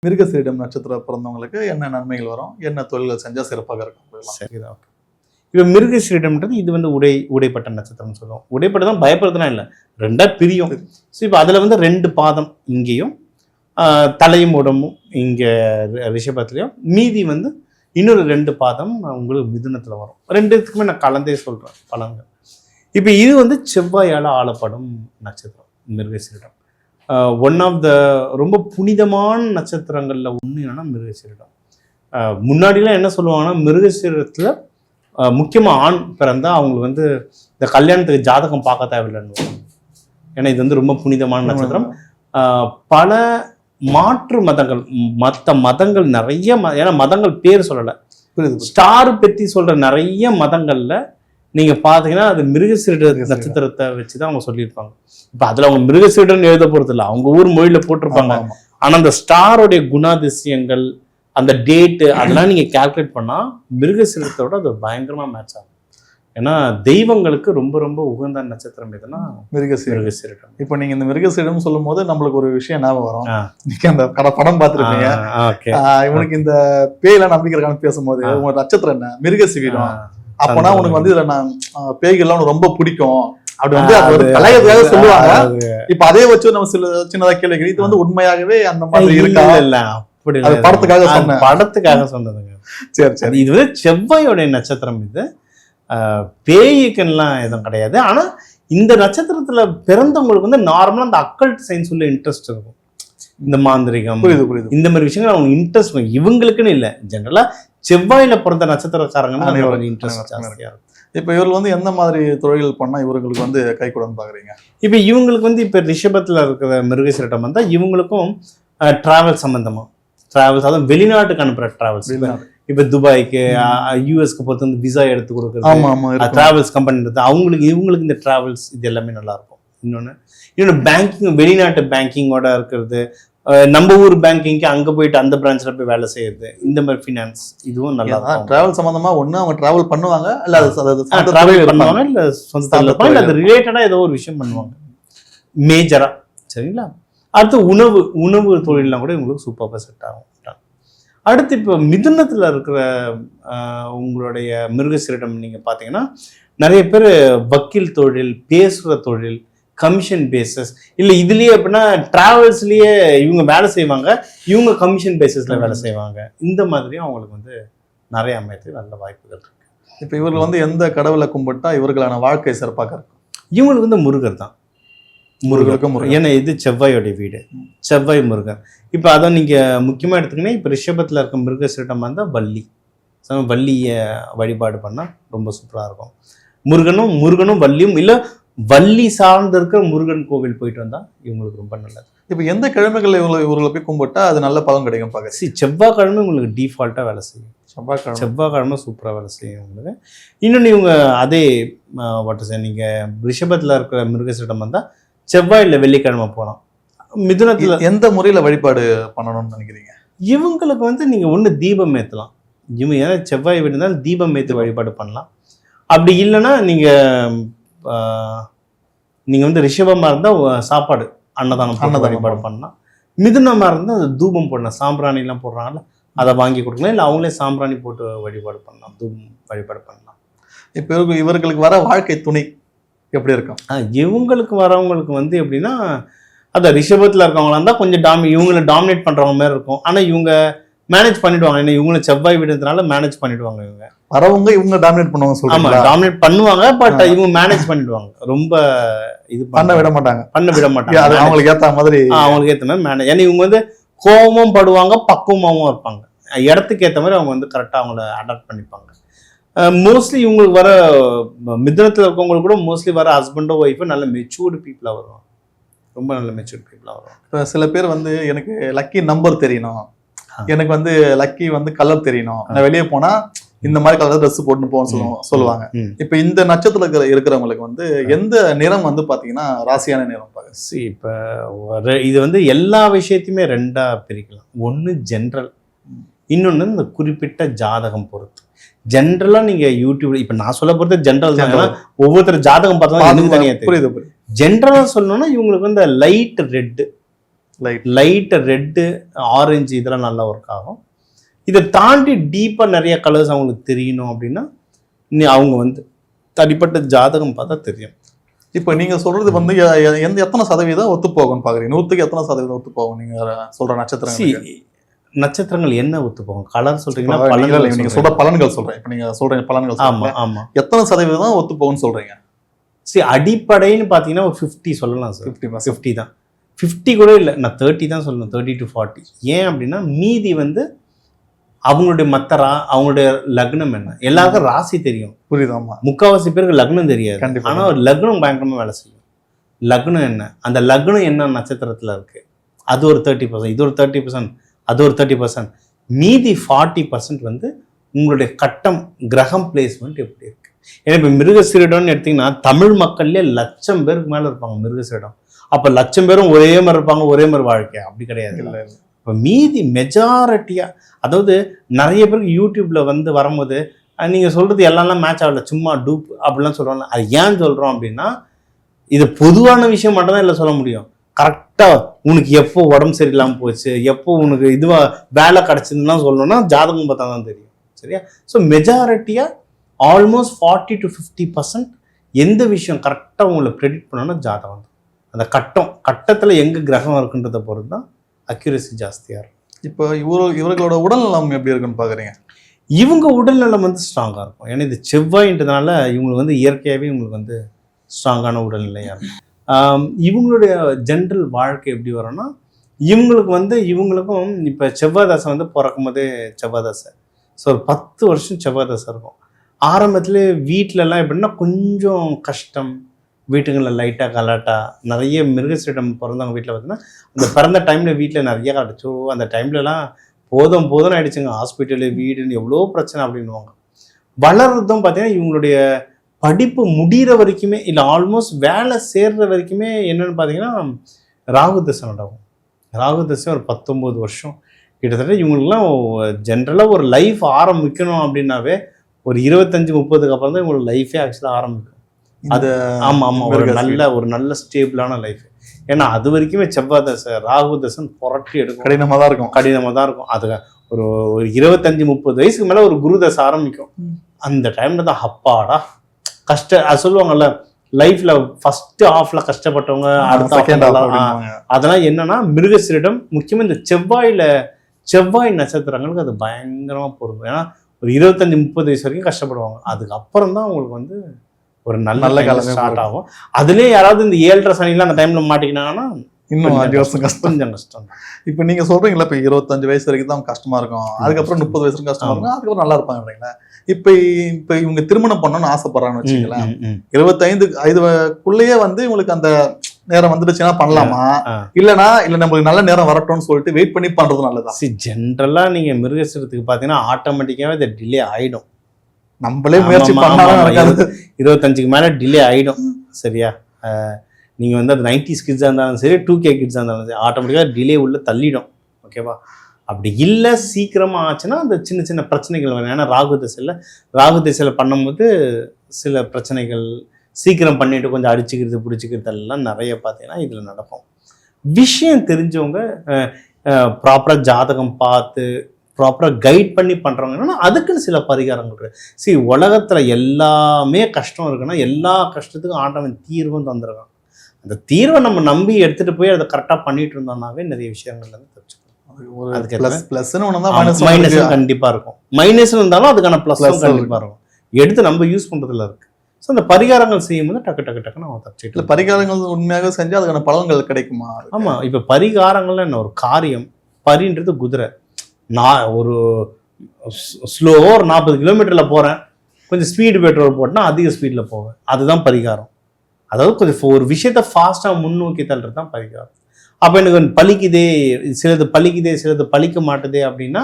மிருகசீரிடம் நட்சத்திர பிறந்தவங்களுக்கு என்ன நன்மைகள் வரும், என்ன தொழில்கள் செஞ்சா சிறப்பாக இருக்கும்? சரிதான். ஓகே. இப்போ மிருகசீரிடம்ன்றது இது வந்து உடைப்பட்ட நட்சத்திரம்னு சொல்லுவோம். உடைப்பட்டு தான் பயப்படுறதுனா இல்லை, ரெண்டா பிரியும். ஸோ இப்போ அதில் வந்து 2 பாதம் இங்கேயும் தலையும் உடம்பும் இங்கே ரிஷபத்துலையும், மீதி வந்து இன்னொரு 2 பாதம் உங்களுக்கு மிதுனத்தில் வரும். 2த்துக்குமே நான் கலந்தே சொல்கிறேன் பலன்கள். இப்போ இது வந்து செவ்வாயால் ஆளப்படும் நட்சத்திரம் மிருகசீரிடம். ஒன் ஆஃப் த ரொம்ப புனிதமான நட்சத்திரங்களில் ஒன்று என்னன்னா மிருகசீரிடம். முன்னாடிலாம் என்ன சொல்லுவாங்கன்னா, மிருகசீரிடத்தில் முக்கியமாக ஆண் பிறந்தா அவங்களுக்கு வந்து இந்த கல்யாணத்துக்கு ஜாதகம் பார்க்க தேவையில்லைன்னு. ஏன்னா இது வந்து ரொம்ப புனிதமான நட்சத்திரம். பல மாற்று மதங்கள், மற்ற மதங்கள் நிறைய ஏன்னா மதங்கள் பேர் சொல்லலை, ஸ்டார் பற்றி சொல்கிற நிறைய மதங்களில் நீங்கள் பார்த்தீங்கன்னா அது மிருகசீரிட நட்சத்திரத்தை வச்சு தான் அவங்க சொல்லியிருப்பாங்க. இப்போ அதில் அவங்க மிருகசீரிடன்னு எழுத போகிறது இல்லை, அவங்க ஊர் மொழியில் போட்டிருப்பாங்க. ஆனால் அந்த ஸ்டாரோடைய குணாதிசயங்கள், அந்த டேட்டு, அதெல்லாம் நீங்கள் கால்குலேட் பண்ணால் மிருகசீரிடத்தோட அது பயங்கரமாக மேட்ச் ஆகும். ஏன்னா தெய்வங்களுக்கு ரொம்ப ரொம்ப உகந்த நட்சத்திரம் எதுனா மிருகசீரிடம். இப்போ நீங்கள் இந்த மிருகசீரிடம் சொல்லும் போது நம்மளுக்கு ஒரு விஷயம் ஞாபகம் வரும். நீங்க அந்த படம் பார்த்துருப்பீங்க. இவனுக்கு இந்த பேயெல்லாம் நம்பிக்கைக்கான பேசும்போது உங்க நட்சத்திரம் என்ன, மிருகசீரிடம், அப்பனா உனக்கு வந்து இதுல நான் பேய்கள்லாம் ரொம்ப பிடிக்கும் அப்படி வந்து அது ஒரு கலையதாக சொல்லுவாங்க. இப்ப அதே வச்சு நம்ம சில சின்னதா கேள்வி, இது வந்து உண்மையாகவே அந்த மாதிரி இருக்கா? இல்ல, அப்படி படத்துக்காக சொன்னேன், படத்துக்காக சொன்னதுங்க. சரி சரி. இது வந்து செவ்வாயோடைய நட்சத்திரம். இது பேய்க்குலாம் எதுவும் கிடையாது. ஆனா இந்த நட்சத்திரத்துல பிறந்தவங்களுக்கு வந்து நார்மலா அந்த அக்கல்ட் சயின்ஸ் உள்ள இன்ட்ரெஸ்ட் இருக்கும். இந்த மாந்திரிகம், இந்த மாதிரி விஷயங்கள் அவங்க இன்ட்ரெஸ்ட் இருக்கும். இவங்களுக்குன்னு இல்லை, ஜெனரலா செவ்வாயில பிறந்த நட்சத்திரக்காரங்க இன்ட்ரெஸ்ட் ஜாஸ்தியா இருக்கும். இப்ப இவர்கள் வந்து எந்த மாதிரி தொழில்கள் பண்ணா இவர்களுக்கு வந்து கை கூடன்னு பாக்குறீங்க? இப்ப இவங்களுக்கு வந்து இப்ப ரிஷபத்துல இருக்கிற மிருகசீரிடம் வந்தா இவங்களுக்கும் டிராவல் சம்பந்தமா, டிராவல்ஸ், அதாவது வெளிநாட்டுக்கு அனுப்புற டிராவல்ஸ். இப்ப துபாய்க்கு, யூஎஸ்க்கு பொறுத்து வந்து விசா எடுத்து கொடுக்குறது, டிராவல்ஸ் கம்பெனி அவங்களுக்கு, இவங்களுக்கு இந்த டிராவல்ஸ் இது எல்லாமே நல்லா இருக்கும். இன்னொன்று பேங்கிங், வெளிநாட்டு பேங்கிங்கோட இருக்கிறது, நம்ம ஊர் பேங்கிங்க்கு அங்க போயிட்டு அந்த பிரான்ச்ல போய் வேலை செய்யறது, இந்த மாதிரி ஃபினான்ஸ் இதுவும் நல்லா இருக்கும். டிராவல் சம்பந்தமா ஒண்ணு அவங்க டிராவல் பண்ணுவாங்க, இல்ல டிராவல் பண்ணுவாங்க, இல்ல சொந்த அது ரிலேட்டடா ஏதோ ஒரு விஷயம் பண்ணுவாங்க மேஜரா. சரிங்களா? அடுத்து உணவு தொழிலாம் கூட இவங்களுக்கு சூப்பராக செட் ஆகும். அடுத்து இப்போ மிதுனத்தில் இருக்கிற உங்களுடைய மிருகசீரிடம் நீங்கள் பார்த்தீங்கன்னா நிறைய பேர் வக்கீல் தொழில், பேசுகிற தொழில், கமிஷன் பேசஸ், இல்லை இதுலேயே அப்படின்னா டிராவல்ஸ்லேயே இவங்க வேலை செய்வாங்க, இவங்க கமிஷன் பேசிஸில் வேலை செய்வாங்க. இந்த மாதிரியும் அவங்களுக்கு வந்து நிறைய அமையத்துக்கு நல்ல வாய்ப்புகள் இருக்கு. இப்போ இவர்கள் வந்து எந்த கடவுளை கும்பிட்டா இவர்களான வாழ்க்கை சிறப்பாக இருக்கும்? இவங்களுக்கு வந்து முருகர் தான். முருகருக்கும் ஏன்னா இது செவ்வாயோடைய வீடு, செவ்வாய் முருகன். இப்போ அதான் நீங்கள் முக்கியமாக எடுத்துக்கிட்டீங்கன்னா இப்போ ரிஷபத்தில் இருக்க மிருகசீரிடம் வந்தால் வள்ளியை வழிபாடு பண்ணால் ரொம்ப சூப்பராக இருக்கும். முருகனும் வள்ளியும், இல்லை வள்ளி சார்ந்து இருக்கிற முருகன் கோவில் போயிட்டு வந்தால் இவங்களுக்கு ரொம்ப நல்லது. இப்போ எந்த கிழமைகள் இவர்களை போய் கும்பிட்டா அது நல்ல பலன் கிடைக்கும் பார்க்க? செவ்வாய்க்கிழமை உங்களுக்கு டிஃபால்ட்டாக வேலை செய்யும். செவ்வாய்க்கிழமை சூப்பராக வேலை செய்யும் உங்களுக்கு. இன்னொன்று இவங்க அதே நீங்கள் ரிஷபத்தில் இருக்கிற மிருகசீரிடம் வந்தால் செவ்வாய் இல்லை வெள்ளிக்கிழமை போகலாம். மிதுனத்தில் எந்த முறையில் வழிபாடு பண்ணணும்னு நினைக்கிறீங்க? இவங்களுக்கு வந்து நீங்கள் ஒன்று தீபம் ஏற்றலாம். இவங்க ஏன்னா செவ்வாய் இருந்தால் தீபம் ஏற்றி வழிபாடு பண்ணலாம். அப்படி இல்லைன்னா நீங்கள் வந்து ரிஷபமாக இருந்தால் சாப்பாடு அன்னதானம் வழிபாடு பண்ணலாம். மிதுனமாக இருந்தால் அது தூபம் போடலாம், சாம்பிராணிலாம் போடுறாங்கல்ல அதை வாங்கி கொடுக்கலாம், இல்லை அவங்களே சாம்பிராணி போட்டு வழிபாடு பண்ணலாம், தூபம் வழிபாடு பண்ணலாம். இப்போ இவர்களுக்கு வர வாழ்க்கை துணை எப்படி இருக்கும்? இவங்களுக்கு வரவங்களுக்கு வந்து எப்படின்னா, அந்த ரிஷபத்தில் இருக்கவங்களா இருந்தால் கொஞ்சம் இவங்களை டாமினேட் பண்ணுறவங்க மாதிரி இருக்கும். ஆனால் இவங்க மேனேஜ் பண்ணிடுவாங்க. ஏன்னா இவங்களை செவ்வாய் விடுறதுனால மேனேஜ் பண்ணிடுவாங்க. இவங்க வரவங்க இவங்க டாமினேட் பண்ணுவாங்க. ஆமாம், டாமினேட் பண்ணுவாங்க. பட் இவங்க மேனேஜ் பண்ணிடுவாங்க. ரொம்ப இது பண்ண விட மாட்டாங்க. அவங்களுக்கு ஏற்ற மாதிரி மேனேஜ். ஏன்னா இவங்க வந்து கோபமும் படுவாங்க, பக்குவமாகவும் இருப்பாங்க. இடத்துக்கு ஏற்ற மாதிரி அவங்க வந்து கரெக்டாக அவங்கள அடாப்ட் பண்ணிப்பாங்க. மோஸ்ட்லி இவங்களுக்கு வர மிதுனத்தில் இருக்கவங்களுக்கு கூட மோஸ்ட்லி வர ஹஸ்பண்டோ ஒய்ஃபோ நல்ல மெச்சூர்டு பீப்புளாக வருவாங்க. ரொம்ப நல்ல மெச்சூர்டு பீப்புளாக வருவாங்க. இப்போ சில பேர் வந்து எனக்கு லக்கி நம்பர் தெரியணும், எனக்கு வந்து லக்கி வந்து கலர் தெரியணும், நான் வெளியே போனால் இந்த மாதிரி கலர் ட்ரெஸ் போட்டுன்னு போகணும்னு சொல்லுவாங்க. இப்போ இந்த நட்சத்திரத்தில் இருக்கிறவங்களுக்கு வந்து எந்த நிறம் வந்து பார்த்தீங்கன்னா ராசியான நிறம்? இப்போ இது வந்து எல்லா விஷயத்தையுமே ரெண்டாக பிரிக்கலாம். ஒன்று ஜென்ரல், இன்னொன்று இந்த குறிப்பிட்ட ஜாதகம் பொறுத்து. ஜென்ரலா நீங்க யூடியூப்ல இப்ப நான் சொல்ல பொறுத்த ஜென்ரல் தான், ஒவ்வொருத்தர் ஜாதகம் பார்த்தா எனக்கு தனியா தெரியுது. ஜென்ரலா சொல்லணும்னா இவங்களுக்கு வந்து light red, light red orange இதெல்லாம் நல்லா ஒர்க் ஆகும். இதை தாண்டி டீப்பாக நிறைய கலர்ஸ் அவங்களுக்கு தெரியணும் அப்படின்னா அவங்க வந்து தனிப்பட்ட ஜாதகம் பார்த்தா தெரியும். இப்போ நீங்க சொல்றது வந்து எத்தனை சதவீதம் ஒத்து போகும்னு பாக்குறீங்க? 100க்கு எத்தனை சதவீதம் ஒத்து போகும் நீங்க சொல்ற நட்சத்திரங்கள் என்ன ஒத்து போகும்? கலர் சொல்றீங்கன்னா நீங்க சொல்ற பலன்கள் சொல்றேன். இப்போ நீங்க சொல்றீங்க பலன்கள். ஆமா ஆமா. எத்தனை சதவீதம் ஒத்து போகும்னு சொல்றீங்க? அடிப்படைன்னு பாத்தீங்கன்னா ஒரு 50 சொல்லலாம் சார். 50 தான். 50 கூட இல்லை, நான் 30 தான் சொல்லணும். 30 to 40. ஏன் அப்படின்னா மீதி வந்து அவங்களுடைய அவங்களுடைய லக்னம் என்ன, எல்லாருக்கும் ராசி தெரியும். புரியுதாமா? முக்கால்வாசி பேருக்கு லக்னம் தெரியாது. ஆனா ஒரு லக்னம் பயங்கரமா வேலை செய்யும். லக்னம் என்ன, அந்த லக்னம் என்ன நட்சத்திரத்துல இருக்கு, அது ஒரு 30%, இது ஒரு 30%, அது ஒரு 30%. மீதி 40% வந்து உங்களுடைய கட்டம், கிரகம் பிளேஸ்மெண்ட் எப்படி இருக்கு. ஏன்னா இப்போ மிருகசீரிடம்னு எடுத்தீங்கன்னா தமிழ் மக்கள்லேயே 1,00,000 பேருக்கு மேல இருப்பாங்க மிருகசீரிடம். அப்ப 1,00,000 பேரும் ஒரே மாதிரி இருப்பாங்க, ஒரே மாதிரி வாழ்க்கை அப்படி கிடையாது. இப்போ மீதி மெஜாரிட்டியா, அதாவது நிறைய பேருக்கு யூடியூப்ல வந்து வரும்போது நீங்க சொல்றது எல்லாம் மேட்ச் ஆகல, சும்மா டூப் அப்படிலாம் சொல்றாங்க. அது ஏன் சொல்றோம் அப்படின்னா இது பொதுவான விஷயம் மட்டும் தான் இல்லை சொல்ல முடியும். கரெக்டா உனக்கு எப்போ உடம்பு சரியில்லாமல் போச்சு, எப்போ உனக்கு இதுவா வேலை கிடைச்சதுன்னா சொல்லணும்னா ஜாதகம் பார்த்தா தான் தெரியும். சரியா? ஸோ மெஜாரிட்டியா ஆல்மோஸ்ட் 40 to 50% எந்த விஷயம் கரெக்டாக உங்களை ப்ரெடிக்ட் பண்ணணும்னா ஜாதகம் தான். அந்த கட்டத்தில் எங்கே கிரகம் இருக்குன்றதை பொறுத்து தான் அக்யூரசி ஜாஸ்தியாக இருக்கும். இப்போ இவர்களோட உடல்நலம் எப்படி இருக்குன்னு பார்க்குறீங்க? இவங்க உடல்நலம் வந்து ஸ்ட்ராங்காக இருக்கும். ஏன்னா இது செவ்வாயின்றதுனால இவங்களுக்கு வந்து இயற்கையாகவே இவங்களுக்கு வந்து ஸ்ட்ராங்கான உடல்நிலையாக இருக்கும். இவங்களுடைய ஜென்ரல் வாழ்க்கை எப்படி வரும்னா இவங்களுக்கும் இப்போ செவ்வாய் தசை வந்து பிறக்கும் போதே செவ்வாய் தசை. ஸோ ஒரு 10 வருஷம் செவ்வாய் தசை இருக்கும். ஆரம்பத்துல வீட்டிலலாம் எப்படின்னா கொஞ்சம் கஷ்டம், வீட்டுங்களில் லைட்டாக கலாட்டா, நிறைய மிருகசீரிடம் பிறந்தவங்க வீட்டில் பார்த்தீங்கன்னா அந்த பிறந்த டைமில் வீட்டில் நிறைய அடிச்சோ, அந்த டைம்லலாம் போதும்னு ஆயிடுச்சுங்க. ஹாஸ்பிட்டலு வீடுன்னு எவ்வளோ பிரச்சனை அப்படின்வாங்க. வளர்றதும் பார்த்தீங்கன்னா இவங்களுடைய படிப்பு முடிகிற வரைக்குமே இல்லை ஆல்மோஸ்ட் வேலை சேர்ற வரைக்குமே என்னென்னு பார்த்தீங்கன்னா ராகு தசை நடக்கும். ராகு தசை ஒரு 19 வருஷம் கிட்டத்தட்ட. இவங்களுக்குலாம் ஜென்ரலாக ஒரு லைஃப் ஆரம்பிக்கணும் அப்படின்னாவே ஒரு 25-30க்கு அப்புறம் தான் இவங்களோட லைஃபே ஆக்சுவலாக ஆரம்பிக்கும். அது ஆமாம், ஒரு நல்ல ஸ்டேபிளான லைஃப். ஏன்னா அது வரைக்குமே செவ்வாய் தசை ராகு தசைன்னு புரட்டி எடுக்கும், கடினமாக தான் இருக்கும். அது ஒரு 25-30 வயசுக்கு மேலே ஒரு குரு தசை ஆரம்பிக்கும். அந்த டைம்ல தான் அப்பாடா அது சொல்லுவாங்கல்ல, லைஃப்ல ஃபர்ஸ்ட் ஹாஃப்ல கஷ்டப்பட்டவங்க அதெல்லாம் என்னன்னா மிருகசீரிடம், முக்கியமா இந்த செவ்வாய் நட்சத்திரங்களுக்கு அது பயங்கரமா பொருந்தும். ஏன்னா ஒரு 25-30 வயசு வரைக்கும் கஷ்டப்படுவாங்க. அதுக்கப்புறம் தான் உங்களுக்கு வந்து ஒரு நல்ல காலம் ஸ்டார்ட் ஆகும். அதுலேயே யாராவது இந்த 7.5 சனிலாம் அந்த டைம்ல மாட்டிக்கினாங்கன்னா இன்னும் 5 வருஷம் கொஞ்சம் கஷ்டம். இப்போ நீங்க சொல்றீங்களா, இப்போ 25 வயசு வரைக்கும் தான் கஷ்டமா இருக்கும், அதுக்கப்புறம் 30 வயசு வரைக்கும் கஷ்டமா இருக்கும், அதுக்கப்புறம் நல்லா இருப்பாங்க. இப்போ இவங்க திருமணம் பண்ணணும்னு ஆசைப்படுறான்னு வச்சுக்கலாம், 25 வந்து இவங்களுக்கு அந்த நேரம் வந்துடுச்சுன்னா பண்ணலாமா, இல்ல நம்மளுக்கு நல்ல நேரம் வரட்டும்னு சொல்லிட்டு வெயிட் பண்ணி பண்றது நல்லதா? ஜென்ரலா நீங்க மிருகசீரத்துக்கு பாத்தீங்கன்னா ஆட்டோமேட்டிக்காவே அது டிலே ஆயிடும். நம்மளே முயற்சி பண்ணாலும் 25க்கு மேல டிலே ஆயிடும். சரியா? நீங்க வந்து அது 90s கிட்ஸா இருந்தாலும் சரி, 2K கிட்ஸா இருந்தாலும் சரி, ஆட்டோமேட்டிக்கா டிலே உள்ள தள்ளிடும். ஓகேவா? அப்படி இல்லை சீக்கிரமா ஆச்சுன்னா அந்த சின்ன சின்ன பிரச்சனைகள் வரும். ஏன்னா ராகு திசையில பண்ணும்போது சில பிரச்சனைகள், சீக்கிரம் பண்ணிட்டு கொஞ்சம் அடிச்சுக்கிறது பிடிச்சிக்கிறது எல்லாம் நிறைய பார்த்தீங்கன்னா இதில் நடக்கும். விஷயம் தெரிஞ்சவங்க ப்ராப்பராக ஜாதகம் பார்த்து ப்ராப்பராக கைட் பண்ணி பண்ணுறவங்க என்னன்னா அதுக்குன்னு சில பரிகாரங்கள் இருக்கு. உலகத்தில் எல்லாமே கஷ்டம் இருக்குன்னா எல்லா கஷ்டத்துக்கும் ஆண்டவன் தீர்வும் தந்துருக்கான். அந்த தீர்வை நம்ம நம்பி எடுத்துகிட்டு போய் அதை கரெக்டாக பண்ணிட்டு இருந்தோம்னாவே நிறைய விஷயங்கள்ல இருந்து தெரிஞ்சுக்கலாம். கண்டிப்பா இருக்கும், மைனஸ் இருந்தாலும் அதுக்கான பிளஸ் கண்டிப்பா இருக்கும். எடுத்து நம்ம யூஸ் பண்றதுல இருக்கு. ஸோ அந்த பரிகாரங்கள் செய்யும்போது டக்கு நம்ம தப்பிச்சிட்டு. பரிகாரங்கள் உண்மையாக செஞ்சு அதுக்கான பலன்கள் கிடைக்குமா? ஆமா, இப்ப பரிகாரங்கள்ல என்ன, ஒரு காரியம், பரின்றது குதிரை. நான் ஒரு ஸ்லோ ஒரு 40 கிலோமீட்டர்ல போறேன், கொஞ்சம் ஸ்பீடு பெட்ரோல் போட்டேன்னா அதிக ஸ்பீட்ல போவேன், அதுதான் பரிகாரம். அதாவது கொஞ்சம் ஒரு விஷயத்த ஃபாஸ்டா முன்னோக்கி தள்ளுறது தான் பரிகாரம். அப்போ எனக்கு பலிக்குதே, சிலது பலிக்க மாட்டுதே அப்படின்னா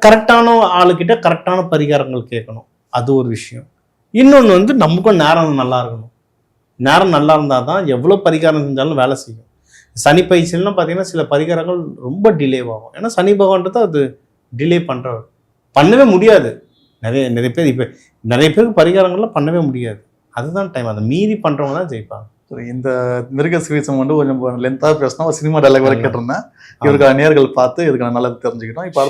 கரெக்டான ஆளுக்கிட்ட கரெக்டான பரிகாரங்கள் கேட்கணும். அது ஒரு விஷயம். இன்னொன்று வந்து நமக்கும் நேரம் நல்லா இருக்கணும். நேரம் நல்லா இருந்தால் தான் எவ்வளோ பரிகாரம் செஞ்சாலும் வேலை செய்யும். சனி பயிற்சியெல்லாம் பார்த்தீங்கன்னா சில பரிகாரங்கள் ரொம்ப டிலேவாகும். ஏன்னா சனி பகவான்றது அது டிலே பண்ணவே முடியாது. நிறைய பேர் இப்போ நிறைய பேருக்கு பரிகாரங்கள்லாம் பண்ணவே முடியாது. அதுதான் டைம். அதை மீறி பண்ணுறவங்க தான் ஜெயிப்பாங்க. இந்த மிருக சீரிசம் வந்து கொஞ்சம் லென்த்தா பேசினா ஒரு சினிமா டைலாக் வரை கேட்டிருந்தேன். இவருக்கான நேர்கள் பார்த்து இதுக்கான நல்லது தெரிஞ்சுக்கிட்டோம். இப்போ